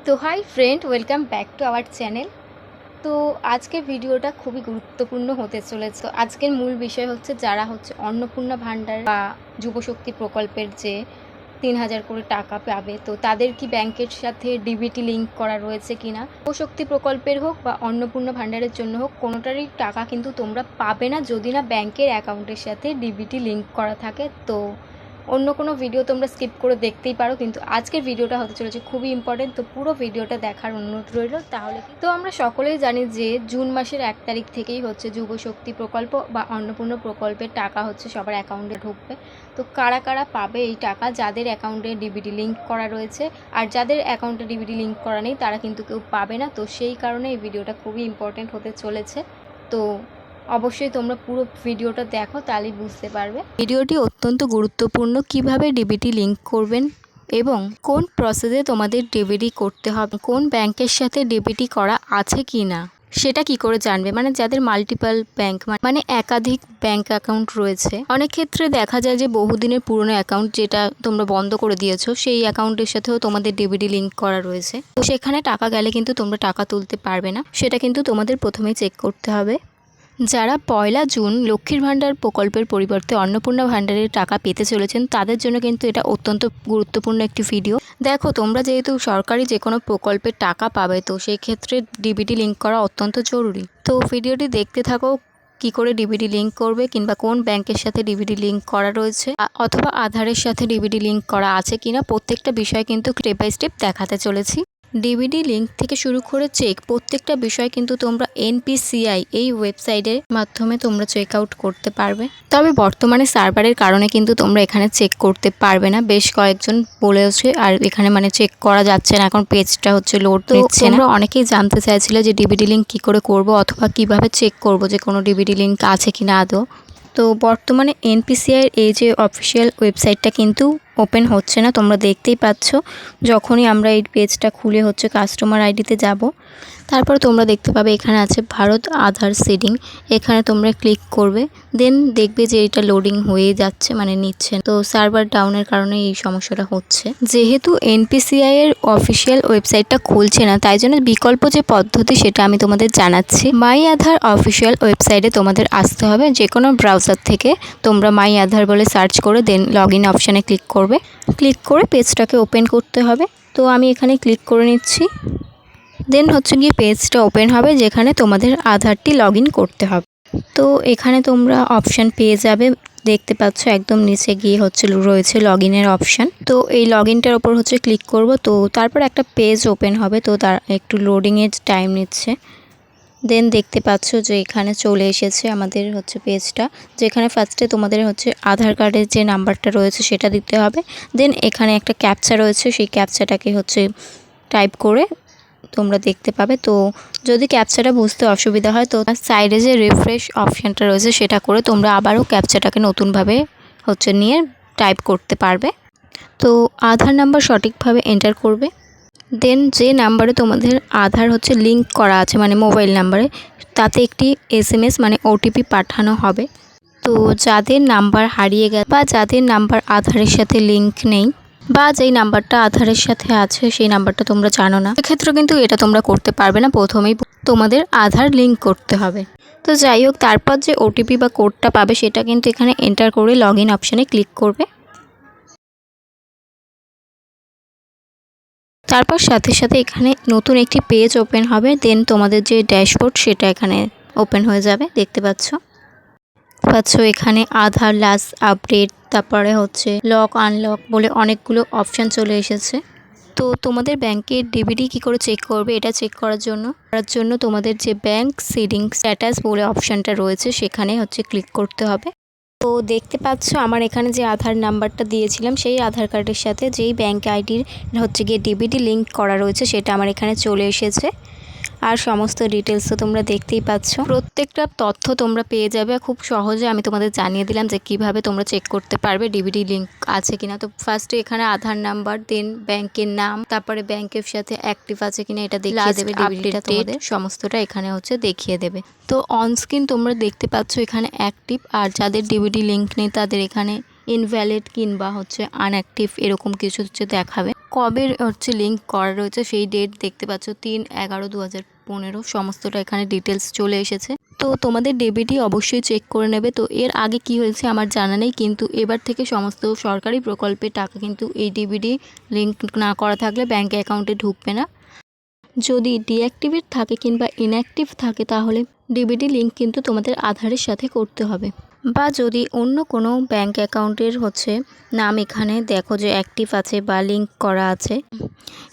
তো hi friend, welcome back to our channel. তো আজকের ভিডিওটা খুবই গুরুত্বপূর্ণ হতে চলেছে। তো আজকের মূল বিষয় হচ্ছে যারা অন্নপূর্ণা ভাণ্ডার বা যুবশক্তি প্রকল্পের যে ৩,০০০ করে টাকা পাবে, তো তাদের কি ব্যাংকের সাথে ডিবিটি লিঙ্ক করা রয়েছে কিনা। যুবশক্তি প্রকল্পের হোক বা অন্নপূর্ণা ভাণ্ডারের জন্য হোক, কোনোটারই টাকা কিন্তু তোমরা পাবে না যদি না ব্যাংকের অ্যাকাউন্টের সাথে ডিবিটি লিঙ্ক করা থাকে। তো অন্য কোনো ভিডিও তোমরা স্কিপ করে দেখতেই পারো, কিন্তু আজকের ভিডিওটা হতে চলেছে খুবই ইম্পর্টেন্ট। তো পুরো ভিডিওটা দেখার অনুরোধ রইল। তাহলে তো আমরা সকলেই জানি যে জুন মাসের ১ তারিখ থেকেই যুবশক্তি প্রকল্প বা অন্নপূর্ণা প্রকল্পের টাকা সবার অ্যাকাউন্টে ঢুকবে। তো কারা কারা পাবে এই টাকা, যাদের অ্যাকাউন্টে ডিবিটি লিঙ্ক করা রয়েছে, আর যাদের অ্যাকাউন্টে ডিবিটি লিঙ্ক করা নেই তারা কিন্তু কেউ পাবে না। তো সেই কারণে এই ভিডিওটা খুবই ইম্পর্টেন্ট হতে চলেছে। তো অবশ্যই তোমরা পুরো ভিডিওটা দেখো, তাহলেই বুঝতে পারবে। ভিডিওটি অত্যন্ত গুরুত্বপূর্ণ। কিভাবে ডিবিটি লিঙ্ক করবেন এবং কোন প্রসেসে তোমাদের ডিবিটি করতে হবে, কোন ব্যাংকের সাথে ডিবিটি করা আছে কি না সেটা কি করে জানবে। মানে যাদের মাল্টিপল ব্যাংক, মানে একাধিক ব্যাংক অ্যাকাউন্ট রয়েছে, অনেক ক্ষেত্রে দেখা যায় যে বহুদিনের পুরনো অ্যাকাউন্ট যেটা তোমরা বন্ধ করে দিয়েছো, সেই অ্যাকাউন্টের সাথেও তোমাদের ডিবিটি লিঙ্ক করা রয়েছে। তো সেখানে টাকা গেলে কিন্তু তোমরা টাকা তুলতে পারবে না, সেটা কিন্তু তোমাদের প্রথমেই চেক করতে হবে। যারা ১লা জুন লক্ষ্মীর ভাণ্ডার প্রকল্পের পরিবর্তে অন্নপূর্ণা ভাণ্ডারের টাকা পেতে চলেছেন, তাদের জন্য কিন্তু এটা অত্যন্ত গুরুত্বপূর্ণ একটি ভিডিও। দেখো, তোমরা যেহেতু সরকারি যে কোনো প্রকল্পের টাকা পাবে, তো সেই ক্ষেত্রে ডিবিটি লিঙ্ক করা অত্যন্ত জরুরি। তো ভিডিওটি দেখতে থাকো, কি করে ডিবিটি লিঙ্ক করবে, কিংবা কোন ব্যাংকের সাথে ডিবিটি লিঙ্ক করা রয়েছে, অথবা আধারের সাথে ডিবিটি লিঙ্ক করা আছে কিনা, প্রত্যেকটা বিষয় কিন্তু স্টেপ বাই স্টেপ দেখাতে চলেছি। ডিবিটি লিঙ্ক থেকে শুরু করে চেক, প্রত্যেকটা বিষয় কিন্তু তোমরা এনপিসিআই এই ওয়েবসাইটের মাধ্যমে তোমরা চেক আউট করতে পারবে। তবে বর্তমানে সার্ভারের কারণে কিন্তু তোমরা এখানে চেক করতে পারবে না, বেশ কয়েকজন বলেছে। আর এখানে চেক করা যাচ্ছে না, এখন পেজটা লোড নিচ্ছে না। অনেকেই জানতে চাইছিল যে ডিবিটি লিঙ্ক কী করে করব, অথবা কিভাবে চেক করব যে কোনো ডিবিটি লিঙ্ক আছে কিনা আদৌ। তো বর্তমানে এনপিসিআইয়ের এই যে অফিসিয়াল ওয়েবসাইটটা কিন্তু ওপেন হচ্ছে না, তোমরা দেখতেই পাচ্ছ। যখনই আমরা এই পেজটা খুলে কাস্টমার আইডিতে যাব, তারপর তোমরা দেখতে পাবে এখানে আছে ভারত আধার সিডিং। এখানে তোমরা ক্লিক করবে, দেন দেখবে যে এটা লোডিং হয়ে যাচ্ছে, নিচ্ছে। তো সার্ভার ডাউনের কারণে এই সমস্যাটা হচ্ছে। যেহেতু এনপিসিআই এর অফিসিয়াল ওয়েবসাইটটা খুলছে না, তাই জন্য বিকল্প যে পদ্ধতি সেটা আমি তোমাদের জানাচ্ছি। মাই আধার অফিসিয়াল ওয়েবসাইটে তোমাদের আসতে হবে। যে কোনো ব্রাউজার থেকে তোমরা মাই আধার বলে সার্চ করে দেন লগ ইন অপশানে ক্লিক করবে। ক্লিক করে পেজটাকে ওপেন করতে হবে। তো আমি এখানে ক্লিক করে নিচ্ছি। দেন গিয়ে পেজটা ওপেন হবে, যেখানে তোমাদের আধারটি লগ ইন করতে হবে। তো এখানে তোমরা অপশান পেয়ে যাবে, দেখতে পাচ্ছ একদম নিচে গিয়ে রয়েছে লগ ইনের অপশান। তো এই লগ ইনটার ওপর ক্লিক করব। তো তারপর একটা পেজ ওপেন হবে, তো তার একটু লোডিংয়ের টাইম নিচ্ছে। দেন দেখতে পাচ্ছ যে এখানে চলে এসেছে আমাদের পেজটা, যেখানে ফার্স্টে তোমাদের আধার কার্ডের যে নাম্বারটা রয়েছে সেটা দিতে হবে। দেন এখানে একটা ক্যাপচা রয়েছে, সেই ক্যাপচাটাকে টাইপ করে তোমরা দেখতে পাবে। তো যদি ক্যাপচাটা বুঝতে অসুবিধা হয়, তো সাইডে যে রিফ্রেশ অপশানটা রয়েছে সেটা করে তোমরা আবারও ক্যাপচাটাকে নতুনভাবে নিয়ে টাইপ করতে পারবে। তো আধার নাম্বার সঠিকভাবে এন্টার করবে। দেন যে নাম্বারে তোমাদের আধার লিঙ্ক করা আছে, মোবাইল নাম্বারে, তাতে একটি SMS ওটিপি পাঠানো হবে। তো যাদের নাম্বার হারিয়ে গেছে বা যাদের নাম্বার আধারের সাথে লিঙ্ক নেই, বা যেই নাম্বারটা আধারের সাথে আছে সেই নাম্বারটা তোমরা জানো না, সেক্ষেত্রে কিন্তু এটা তোমরা করতে পারবে না। প্রথমেই তোমাদের আধার লিঙ্ক করতে হবে। তো যাই হোক, তারপর যে ওটিপি বা কোডটা পাবে সেটা কিন্তু এখানে এন্টার করে লগ ইন অপশানে ক্লিক করবে। তারপর সাথে সাথে এখানে নতুন একটি পেজ ওপেন হবে। দেন তোমাদের যে ড্যাশবোর্ড সেটা এখানে ওপেন হয়ে যাবে। দেখতে পাচ্ছ এখানে আধার লাস্ট আপডেট, তারপরে লক আনলক বলে অনেকগুলো অপশান চলে এসেছে। তো তোমাদের ব্যাংকের ডিবিটি কী করে চেক করবে, এটা চেক করার জন্য তোমাদের যে ব্যাংক সিডিং স্ট্যাটাস বলে অপশানটা রয়েছে সেখানে ক্লিক করতে হবে। তো দেখতে পাচ্ছ আমার এখানে যে আধার নাম্বারটা দিয়েছিলাম, সেই আধার কার্ডের সাথে যেই ব্যাংক আইডির গিয়ে ডিবিটি লিঙ্ক করা রয়েছে সেটা আমার এখানে চলে এসেছে। আর সমস্ত ডিটেলসও তোমরা দেখতেই পাচ্ছ। প্রত্যেকটা তথ্য তোমরা পেয়ে যাবে খুব সহজে। আমি তোমাদের জানিয়ে দিলাম যে কিভাবে তোমরা চেক করতে পারবে ডিবিটি লিঙ্ক আছে কিনা। তো ফার্স্টে এখানে আধার নাম্বার, দেন ব্যাংকের নাম, তারপরে ব্যাংকের সাথে অ্যাক্টিভ আছে কিনা এটা দেখিয়ে দেবে। ডিবিটিটা তোমাদের সমস্তটা এখানে দেখিয়ে দেবে। তো অন স্ক্রিন তোমরা দেখতে পাচ্ছ এখানে অ্যাক্টিভ, আর যাদের ডিবিটি লিঙ্ক নেই তাদের এখানে ইনভ্যালিড কিংবা আনঅ্যাক্টিভ এরকম কিছু দেখাবে। কবে হচ্ছে লিঙ্ক করা রয়েছে সেই ডেট দেখতে পাচ্ছ 3/11/2015 সমস্তটা এখানে ডিটেলস চলে এসেছে। তো তোমাদের ডেবিটই অবশ্যই চেক করে নেবে। তো এর আগে কি হয়েছে আমার জানা নেই, কিন্তু এবার থেকে সমস্ত সরকারি প্রকল্পের টাকা কিন্তু এই ডিবিটি লিঙ্ক না করা থাকলে ব্যাঙ্ক অ্যাকাউন্টে ঢুকবে না। যদি ডিঅ্যাক্টিভেট থাকে কিংবা ইনঅ্যাক্টিভ থাকে তাহলে ডিবিটি লিঙ্ক কিন্তু তোমাদের আধারের সাথে করতে হবে। বা যদি অন্য কোনো ব্যাঙ্ক অ্যাকাউন্টের হচ্ছে নাম এখানে দেখো যে অ্যাক্টিভ আছে বা লিঙ্ক করা আছে,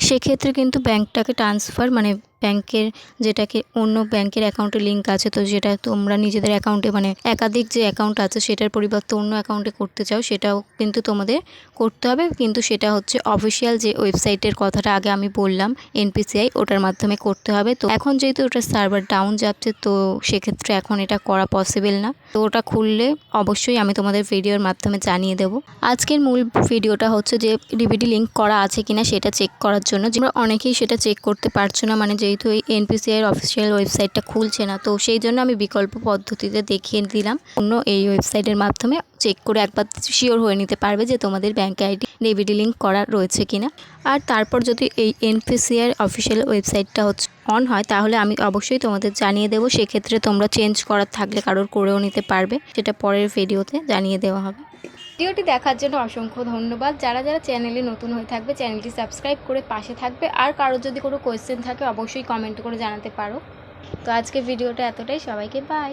সেক্ষেত্রে কিন্তু ব্যাঙ্কটাকে ট্রান্সফার মানে ব্যাংকের যেটাকে অন্য ব্যাংকের অ্যাকাউন্টে লিঙ্ক আছে, তো যেটা তোমরা নিজেদের অ্যাকাউন্টে মানে একাধিক যে অ্যাকাউন্ট আছে সেটার পরিবর্তে অন্য অ্যাকাউন্টে করতে চাও সেটাও কিন্তু তোমাদের করতে হবে। কিন্তু সেটা হচ্ছে অফিসিয়াল যে ওয়েবসাইটের কথাটা আগে আমি বললাম NPCI, ওটার মাধ্যমে করতে হবে। তো এখন যেহেতু ওটা সার্ভার ডাউন যাচ্ছে তো সেক্ষেত্রে এখন এটা করা পসিবল না। তো ওটা খুললে অবশ্যই আমি তোমাদের ভিডিওর মাধ্যমে জানিয়ে দেবো। আজকের মূল ভিডিওটা হচ্ছে যে ডিবিটি লিঙ্ক করা আছে কিনা সেটা চেক করার জন্য। তোমরা অনেকেই সেটা চেক করতে পারছো না, মানে যেহেতু এই NPCI এর অফিসিয়াল ওয়েবসাইটটা খুলছে না, তো সেই জন্য আমি বিকল্প পদ্ধতিতে দেখিয়ে দিলাম। অন্য এই ওয়েবসাইটের মাধ্যমে চেক করে একবার শিওর হয়ে নিতে পারবে যে তোমাদের ব্যাঙ্ক আইডি ডিবিটি লিঙ্ক করা রয়েছে কিনা। আর তারপর যদি এই NPCI এর অফিসিয়াল ওয়েবসাইটটা হচ্ছে অন হয় তাহলে আমি অবশ্যই তোমাদের জানিয়ে দেবো। সেক্ষেত্রে তোমরা চেঞ্জ করার থাকলে কারোর করেও নিতে পারবে, সেটা পরের ভিডিওতে জানিয়ে দেওয়া হবে। ভিডিওটি দেখার জন্য অসংখ্য ধন্যবাদ। যারা যারা চ্যানেলে নতুন হয়ে থাকবে চ্যানেলটি সাবস্ক্রাইব করে পাশে থাকবে। আর কারোর যদি কোনো কোয়েশ্চেন থাকে অবশ্যই কমেন্ট করে জানাতে পারো। তো আজকে ভিডিওটা এতটাই, সবাইকে বাই।